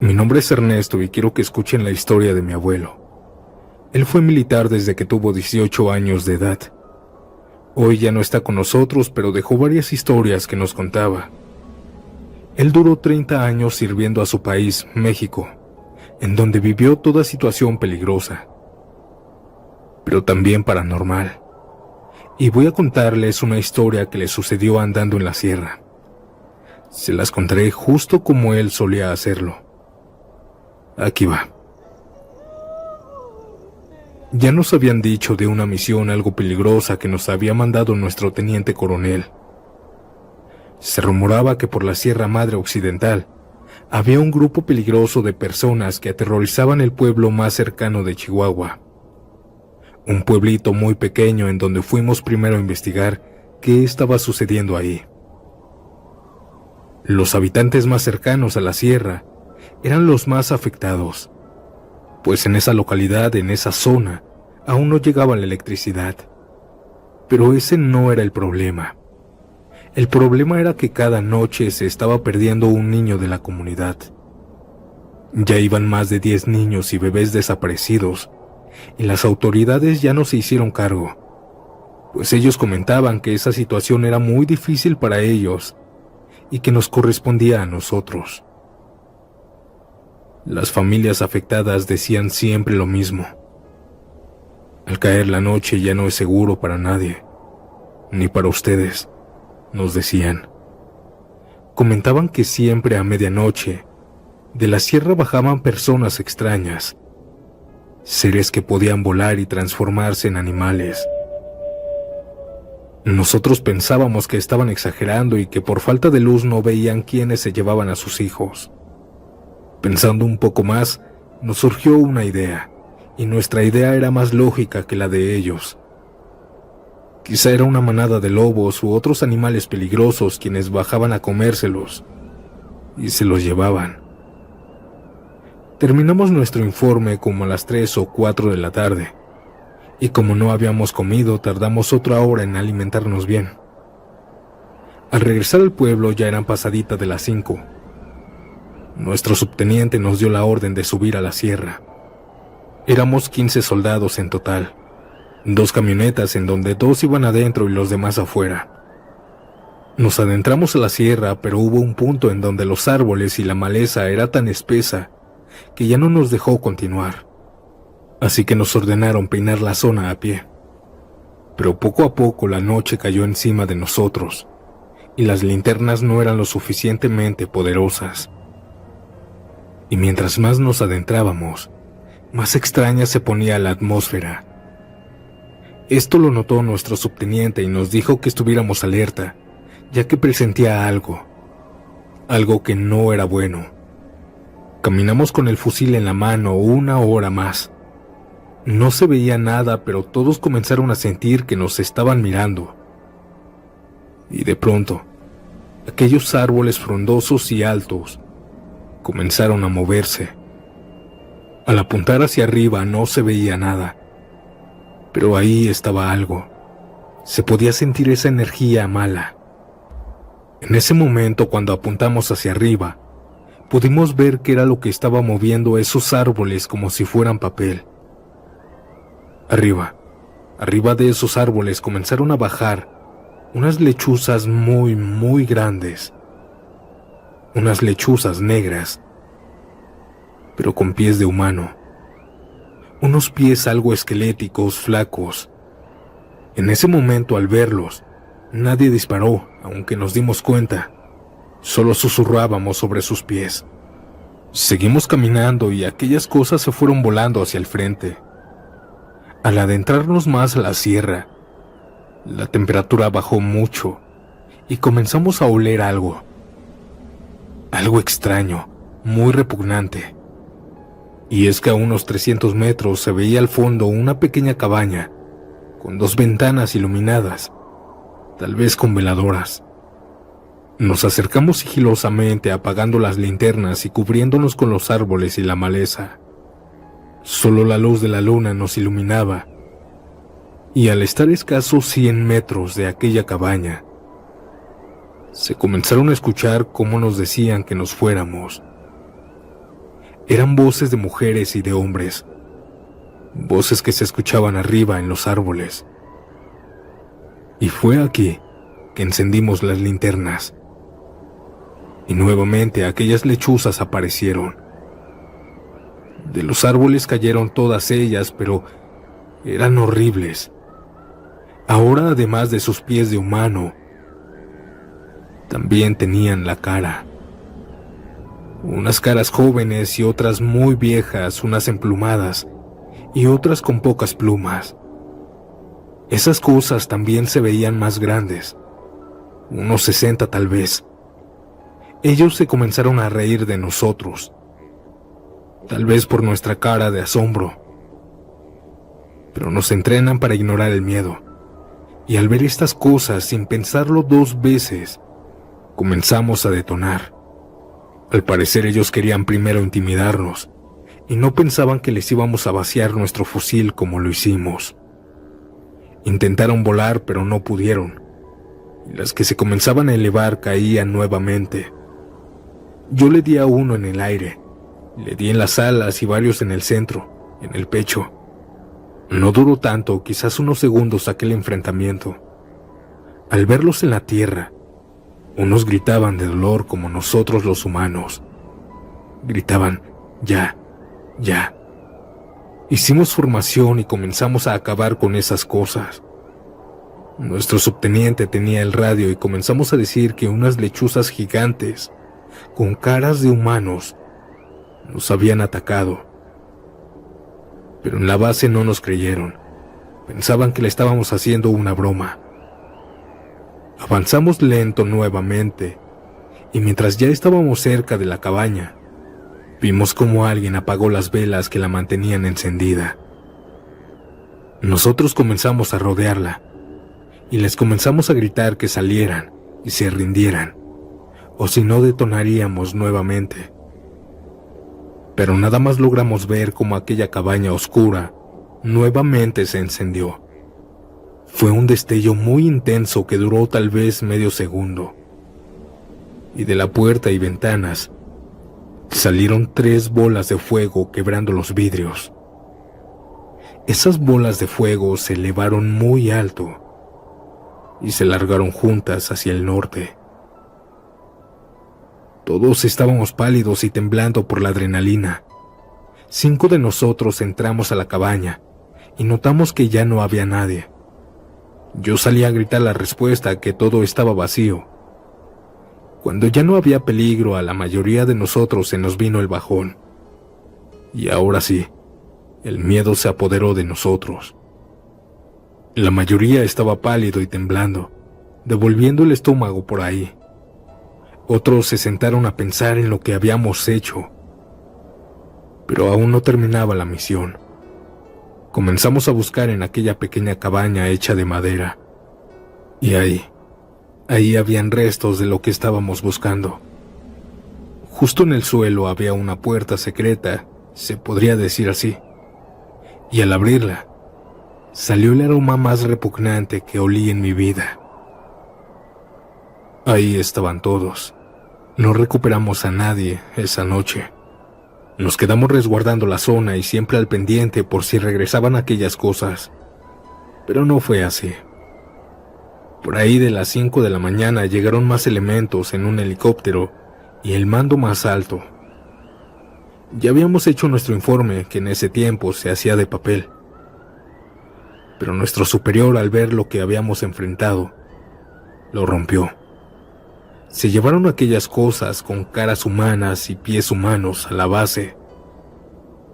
Mi nombre es Ernesto y quiero que escuchen la historia de mi abuelo. Él fue militar desde que tuvo 18 años de edad. Hoy ya no está con nosotros, pero dejó varias historias que nos contaba. Él duró 30 años sirviendo a su país, México, en donde vivió toda situación peligrosa, pero también paranormal. Y voy a contarles una historia que le sucedió andando en la sierra. Se las contaré justo como él solía hacerlo. Aquí va. Ya nos habían dicho de una misión algo peligrosa que nos había mandado nuestro teniente coronel. Se rumoraba que por la Sierra Madre Occidental había un grupo peligroso de personas que aterrorizaban el pueblo más cercano de Chihuahua. Un pueblito muy pequeño en donde fuimos primero a investigar qué estaba sucediendo ahí. Los habitantes más cercanos a la sierra eran los más afectados, pues en esa localidad, en esa zona, aún no llegaba la electricidad. Pero ese no era el problema. El problema era que cada noche se estaba perdiendo un niño de la comunidad. Ya iban más de 10 niños y bebés desaparecidos, y las autoridades ya no se hicieron cargo, pues ellos comentaban que esa situación era muy difícil para ellos y que nos correspondía a nosotros. Las familias afectadas decían siempre lo mismo. Al caer la noche ya no es seguro para nadie, ni para ustedes, nos decían. Comentaban que siempre a medianoche de la sierra bajaban personas extrañas, seres que podían volar y transformarse en animales. Nosotros pensábamos que estaban exagerando y que por falta de luz no veían quiénes se llevaban a sus hijos. Pensando un poco más, nos surgió una idea, y nuestra idea era más lógica que la de ellos. Quizá era una manada de lobos u otros animales peligrosos quienes bajaban a comérselos, y se los llevaban. Terminamos nuestro informe como a las 3 o 4 de la tarde, y como no habíamos comido, tardamos otra hora en alimentarnos bien. Al regresar al pueblo ya eran pasadita de las 5. Nuestro subteniente nos dio la orden de subir a la sierra. Éramos 15 soldados en total, 2 camionetas en donde 2 iban adentro y los demás afuera. Nos adentramos a la sierra, pero hubo un punto en donde los árboles y la maleza era tan espesa que ya no nos dejó continuar. Así que nos ordenaron peinar la zona a pie. Pero poco a poco la noche cayó encima de nosotros, y las linternas no eran lo suficientemente poderosas. Y mientras más nos adentrábamos, más extraña se ponía la atmósfera. Esto lo notó nuestro subteniente y nos dijo que estuviéramos alerta, ya que presentía algo que no era bueno. Caminamos con el fusil en la mano 1 hora más. No se veía nada, pero todos comenzaron a sentir que nos estaban mirando. Y de pronto, aquellos árboles frondosos y altos comenzaron a moverse. Al apuntar hacia arriba no se veía nada, pero ahí estaba algo. Se podía sentir esa energía mala. En ese momento, cuando apuntamos hacia arriba, pudimos ver que era lo que estaba moviendo esos árboles como si fueran papel. Arriba de esos árboles comenzaron a bajar unas lechuzas muy, muy grandes. Unas lechuzas negras, pero con pies de humano. Unos pies algo esqueléticos, flacos. En ese momento, al verlos, nadie disparó, aunque nos dimos cuenta. Solo susurrábamos sobre sus pies. Seguimos caminando y aquellas cosas se fueron volando hacia el frente. Al adentrarnos más a la sierra, la temperatura bajó mucho y comenzamos a oler algo. Algo extraño, muy repugnante. Y es que a unos 300 metros se veía al fondo una pequeña cabaña, con 2 ventanas iluminadas, tal vez con veladoras. Nos acercamos sigilosamente apagando las linternas y cubriéndonos con los árboles y la maleza. Solo la luz de la luna nos iluminaba, y al estar escasos 100 metros de aquella cabaña, se comenzaron a escuchar cómo nos decían que nos fuéramos. Eran voces de mujeres y de hombres, voces que se escuchaban arriba en los árboles. Y fue aquí que encendimos las linternas. Y nuevamente aquellas lechuzas aparecieron. De los árboles cayeron todas ellas, pero eran horribles. Ahora, además de sus pies de humano, también tenían la cara. Unas caras jóvenes y otras muy viejas, unas emplumadas y otras con pocas plumas. Esas cosas también se veían más grandes, unos 60 tal vez. Ellos se comenzaron a reír de nosotros, tal vez por nuestra cara de asombro. Pero nos entrenan para ignorar el miedo, y al ver estas cosas sin pensarlo 2 veces, comenzamos a detonar. Al parecer ellos querían primero intimidarnos, y no pensaban que les íbamos a vaciar nuestro fusil como lo hicimos. Intentaron volar, pero no pudieron, y las que se comenzaban a elevar caían nuevamente. Yo le di a uno en el aire, le di en las alas y varios en el centro, en el pecho. No duró tanto, quizás unos segundos aquel enfrentamiento. Al verlos en la tierra, unos gritaban de dolor como nosotros los humanos. Gritaban, ya, ya. Hicimos formación y comenzamos a acabar con esas cosas. Nuestro subteniente tenía el radio y comenzamos a decir que unas lechuzas gigantes, con caras de humanos, nos habían atacado. Pero en la base no nos creyeron. Pensaban que le estábamos haciendo una broma. Avanzamos lento nuevamente, y mientras ya estábamos cerca de la cabaña, vimos cómo alguien apagó las velas que la mantenían encendida. Nosotros comenzamos a rodearla, y les comenzamos a gritar que salieran y se rindieran, o si no detonaríamos nuevamente. Pero nada más logramos ver cómo aquella cabaña oscura nuevamente se encendió. Fue un destello muy intenso que duró tal vez medio segundo, y de la puerta y ventanas salieron 3 bolas de fuego quebrando los vidrios. Esas bolas de fuego se elevaron muy alto y se largaron juntas hacia el norte. Todos estábamos pálidos y temblando por la adrenalina. 5 de nosotros entramos a la cabaña y notamos que ya no había nadie. Yo salí a gritar la respuesta, que todo estaba vacío. Cuando ya no había peligro, a la mayoría de nosotros se nos vino el bajón. Y ahora sí, el miedo se apoderó de nosotros. La mayoría estaba pálido y temblando, devolviendo el estómago por ahí. Otros se sentaron a pensar en lo que habíamos hecho. Pero aún no terminaba la misión. Comenzamos a buscar en aquella pequeña cabaña hecha de madera. Y ahí habían restos de lo que estábamos buscando. Justo en el suelo había una puerta secreta, se podría decir así. Y al abrirla, salió el aroma más repugnante que olí en mi vida. Ahí estaban todos. No recuperamos a nadie esa noche. Nos quedamos resguardando la zona y siempre al pendiente por si regresaban aquellas cosas. Pero no fue así. Por ahí de las 5 de la mañana llegaron más elementos en un helicóptero y el mando más alto. Ya habíamos hecho nuestro informe, que en ese tiempo se hacía de papel. Pero nuestro superior, al ver lo que habíamos enfrentado, lo rompió. Se llevaron aquellas cosas con caras humanas y pies humanos a la base.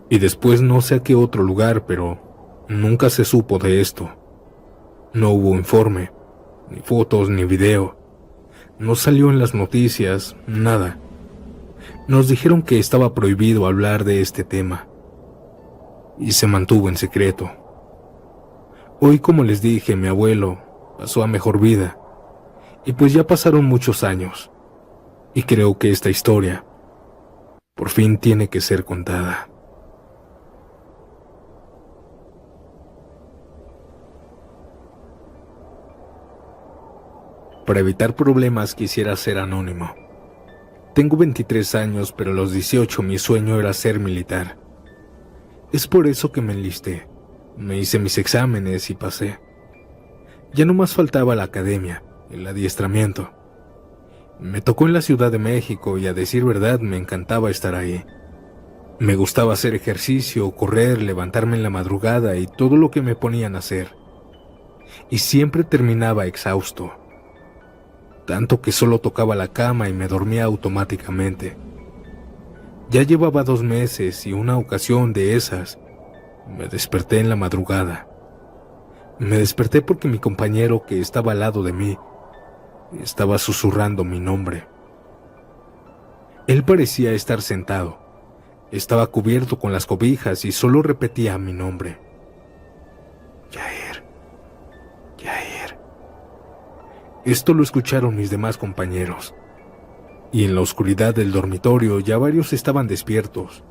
Y después no sé a qué otro lugar, pero nunca se supo de esto. No hubo informe, ni fotos, ni video. No salió en las noticias, nada. Nos dijeron que estaba prohibido hablar de este tema. Y se mantuvo en secreto. Hoy, como les dije, mi abuelo pasó a mejor vida. Y pues ya pasaron muchos años, y creo que esta historia por fin tiene que ser contada. Para evitar problemas quisiera ser anónimo. Tengo 23 años, pero a los 18 mi sueño era ser militar. Es por eso que me enlisté. Me hice mis exámenes y pasé. Ya no más faltaba la academia, el adiestramiento. Me tocó en la Ciudad de México y a decir verdad me encantaba estar ahí. Me gustaba hacer ejercicio, correr, levantarme en la madrugada y todo lo que me ponían a hacer. Y siempre terminaba exhausto. Tanto que solo tocaba la cama y me dormía automáticamente. Ya llevaba 2 meses y una ocasión de esas me desperté en la madrugada. Me desperté porque mi compañero que estaba al lado de mí estaba susurrando mi nombre. Él parecía estar sentado. Estaba cubierto con las cobijas y solo repetía mi nombre. Yair, Yair. Esto lo escucharon mis demás compañeros. Y en la oscuridad del dormitorio ya varios estaban despiertos.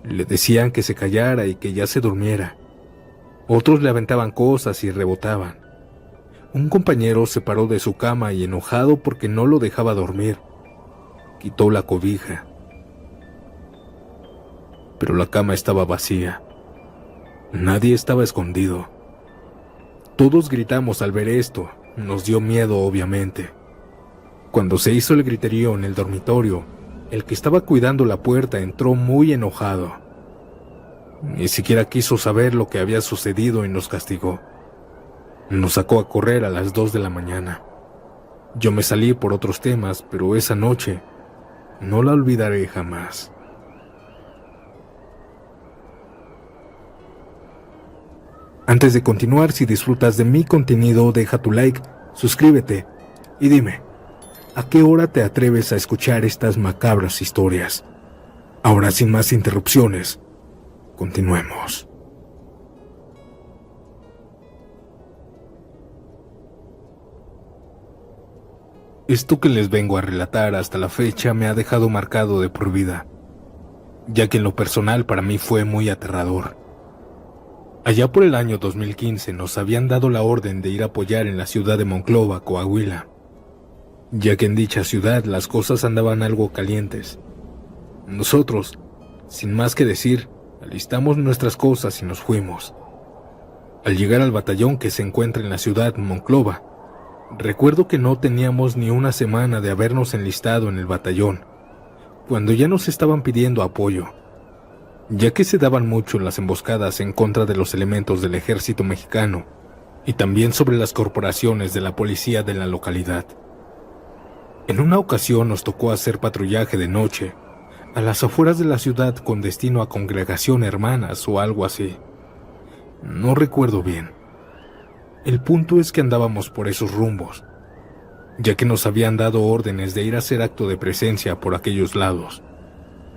Le decían que se callara y que ya se durmiera. Otros le aventaban cosas y rebotaban. Un compañero se paró de su cama y enojado porque no lo dejaba dormir, quitó la cobija. Pero la cama estaba vacía. Nadie estaba escondido. Todos gritamos al ver esto. Nos dio miedo, obviamente. Cuando se hizo el griterío en el dormitorio, el que estaba cuidando la puerta entró muy enojado. Ni siquiera quiso saber lo que había sucedido y nos castigó. Nos sacó a correr a las 2 de la mañana. Yo me salí por otros temas, pero esa noche no la olvidaré jamás. Antes de continuar, si disfrutas de mi contenido, deja tu like, suscríbete y dime, ¿a qué hora te atreves a escuchar estas macabras historias? Ahora, sin más interrupciones, continuemos. Esto que les vengo a relatar hasta la fecha me ha dejado marcado de por vida, ya que en lo personal para mí fue muy aterrador. Allá por el año 2015 nos habían dado la orden de ir a apoyar en la ciudad de Monclova, Coahuila, ya que en dicha ciudad las cosas andaban algo calientes. Nosotros, sin más que decir, alistamos nuestras cosas y nos fuimos. Al llegar al batallón que se encuentra en la ciudad Monclova, recuerdo que no teníamos ni una semana de habernos enlistado en el batallón, cuando ya nos estaban pidiendo apoyo, ya que se daban mucho las emboscadas en contra de los elementos del ejército mexicano y también sobre las corporaciones de la policía de la localidad. En una ocasión nos tocó hacer patrullaje de noche a las afueras de la ciudad con destino a Congregación Hermanas o algo así. No recuerdo bien. El punto es que andábamos por esos rumbos, ya que nos habían dado órdenes de ir a hacer acto de presencia por aquellos lados,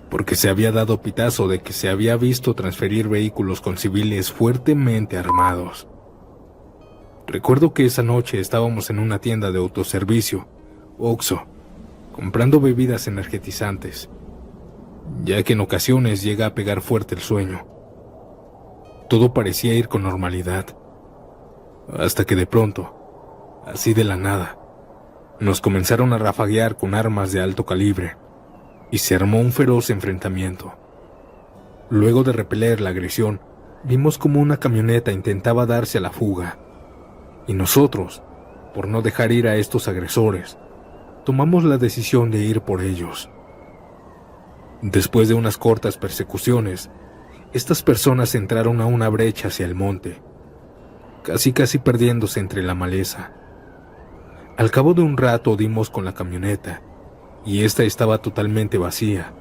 porque se había dado pitazo de que se había visto transferir vehículos con civiles fuertemente armados. Recuerdo que esa noche estábamos en una tienda de autoservicio, Oxxo, comprando bebidas energetizantes, ya que en ocasiones llega a pegar fuerte el sueño. Todo parecía ir con normalidad, hasta que de pronto, así de la nada, nos comenzaron a rafaguear con armas de alto calibre y se armó un feroz enfrentamiento. Luego de repeler la agresión, vimos como una camioneta intentaba darse a la fuga y nosotros, por no dejar ir a estos agresores, tomamos la decisión de ir por ellos. Después de unas cortas persecuciones, estas personas entraron a una brecha hacia el monte, casi perdiéndose entre la maleza. Al cabo de un rato dimos con la camioneta, y esta estaba totalmente vacía,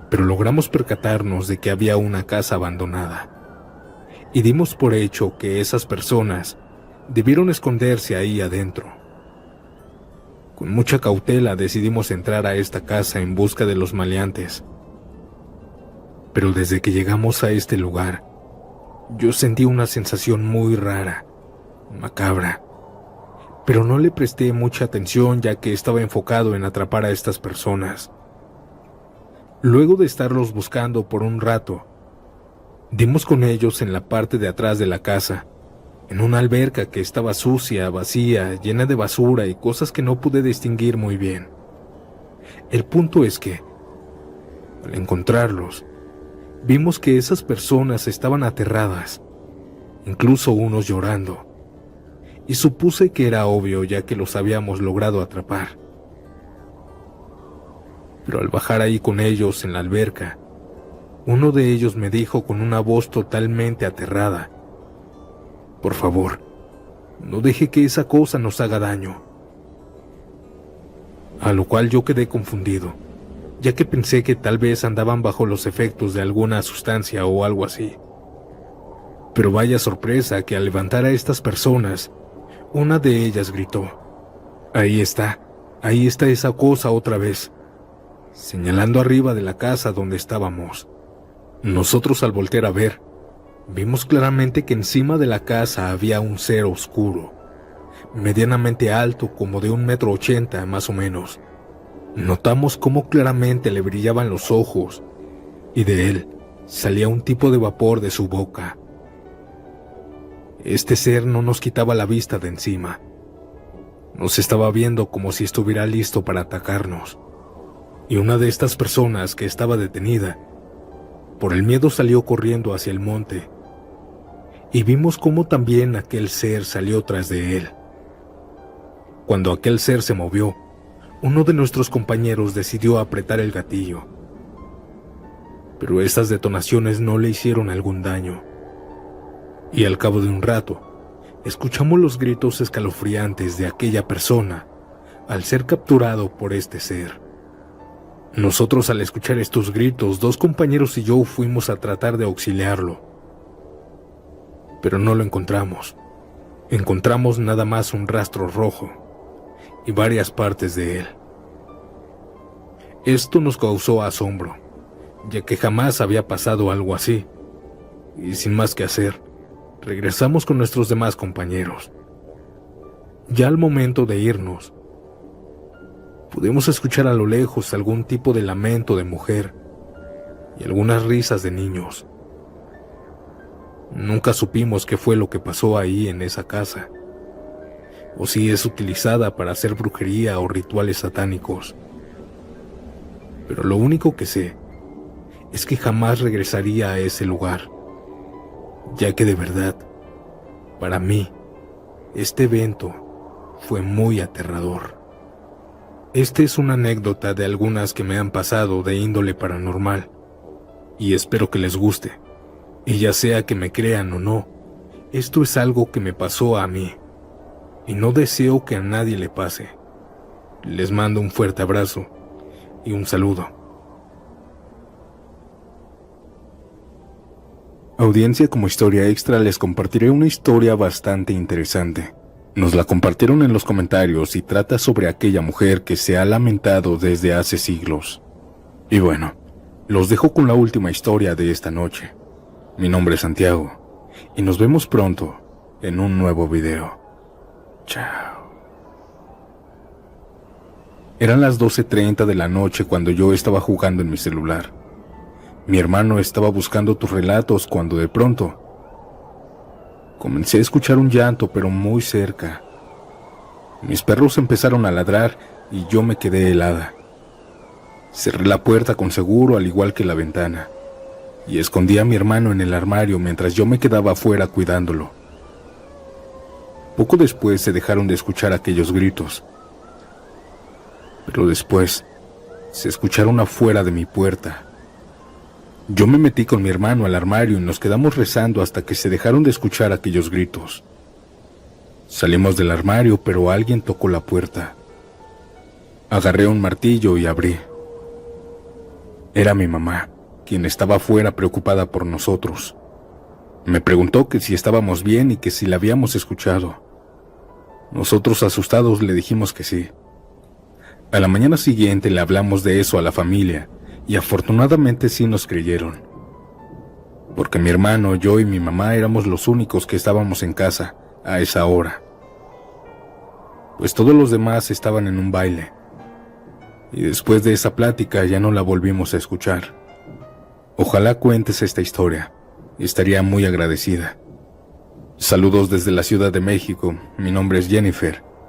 pero logramos percatarnos de que había una casa abandonada, y dimos por hecho que esas personas debieron esconderse ahí adentro. Con mucha cautela decidimos entrar a esta casa en busca de los maleantes, pero desde que llegamos a este lugar, yo sentí una sensación muy rara, macabra, pero no le presté mucha atención ya que estaba enfocado en atrapar a estas personas. Luego de estarlos buscando por un rato, dimos con ellos en la parte de atrás de la casa, en una alberca que estaba sucia, vacía, llena de basura y cosas que no pude distinguir muy bien. El punto es que, al encontrarlos, vimos que esas personas estaban aterradas, incluso unos llorando, y supuse que era obvio ya que los habíamos logrado atrapar. Pero al bajar ahí con ellos en la alberca, uno de ellos me dijo con una voz totalmente aterrada: por favor, no deje que esa cosa nos haga daño. A lo cual yo quedé confundido, ya que pensé que tal vez andaban bajo los efectos de alguna sustancia o algo así. Pero vaya sorpresa que al levantar a estas personas, una de ellas gritó: ahí está esa cosa otra vez, señalando arriba de la casa donde estábamos. Nosotros al voltear a ver, vimos claramente que encima de la casa había un ser oscuro, medianamente alto, como de 1,80 m más o menos. Notamos cómo claramente le brillaban los ojos, y de él salía un tipo de vapor de su boca. Este ser no nos quitaba la vista de encima. Nos estaba viendo como si estuviera listo para atacarnos. Y una de estas personas que estaba detenida, por el miedo salió corriendo hacia el monte. Y vimos cómo también aquel ser salió tras de él. Cuando aquel ser se movió, uno de nuestros compañeros decidió apretar el gatillo. Pero estas detonaciones no le hicieron algún daño. Y al cabo de un rato, escuchamos los gritos escalofriantes de aquella persona al ser capturado por este ser. Nosotros, al escuchar estos gritos, 2 compañeros y yo fuimos a tratar de auxiliarlo. Pero no lo encontramos. Encontramos nada más un rastro rojo y varias partes de él. Esto nos causó asombro, ya que jamás había pasado algo así, y sin más que hacer, regresamos con nuestros demás compañeros. Ya al momento de irnos, pudimos escuchar a lo lejos algún tipo de lamento de mujer y algunas risas de niños. Nunca supimos qué fue lo que pasó ahí en esa casa, o si es utilizada para hacer brujería o rituales satánicos. Pero lo único que sé es que jamás regresaría a ese lugar, ya que de verdad, para mí, este evento fue muy aterrador. Esta es una anécdota de algunas que me han pasado de índole paranormal, y espero que les guste. Y ya sea que me crean o no, esto es algo que me pasó a mí, y no deseo que a nadie le pase. Les mando un fuerte abrazo y un saludo. Audiencia, como historia extra les compartiré una historia bastante interesante. Nos la compartieron en los comentarios y trata sobre aquella mujer que se ha lamentado desde hace siglos. Y bueno, los dejo con la última historia de esta noche. Mi nombre es Santiago y nos vemos pronto en un nuevo video. Chao. Eran las 12:30 de la noche cuando yo estaba jugando en mi celular. Mi hermano estaba buscando tus relatos cuando de pronto comencé a escuchar un llanto, pero muy cerca. Mis perros empezaron a ladrar y yo me quedé helada. Cerré la puerta con seguro, al igual que la ventana, y escondí a mi hermano en el armario mientras yo me quedaba afuera cuidándolo. Poco después se dejaron de escuchar aquellos gritos, pero después se escucharon afuera de mi puerta. Yo me metí con mi hermano al armario y nos quedamos rezando hasta que se dejaron de escuchar aquellos gritos. Salimos del armario, pero alguien tocó la puerta. Agarré un martillo y abrí. Era mi mamá, quien estaba afuera preocupada por nosotros. Me preguntó que si estábamos bien y que si la habíamos escuchado. Nosotros, asustados, le dijimos que sí. A la mañana siguiente le hablamos de eso a la familia y afortunadamente sí nos creyeron. Porque mi hermano, yo y mi mamá éramos los únicos que estábamos en casa a esa hora. Pues todos los demás estaban en un baile. Y después de esa plática ya no la volvimos a escuchar. Ojalá cuentes esta historia. Estaría muy agradecida. Saludos desde la Ciudad de México. Mi nombre es Jennifer.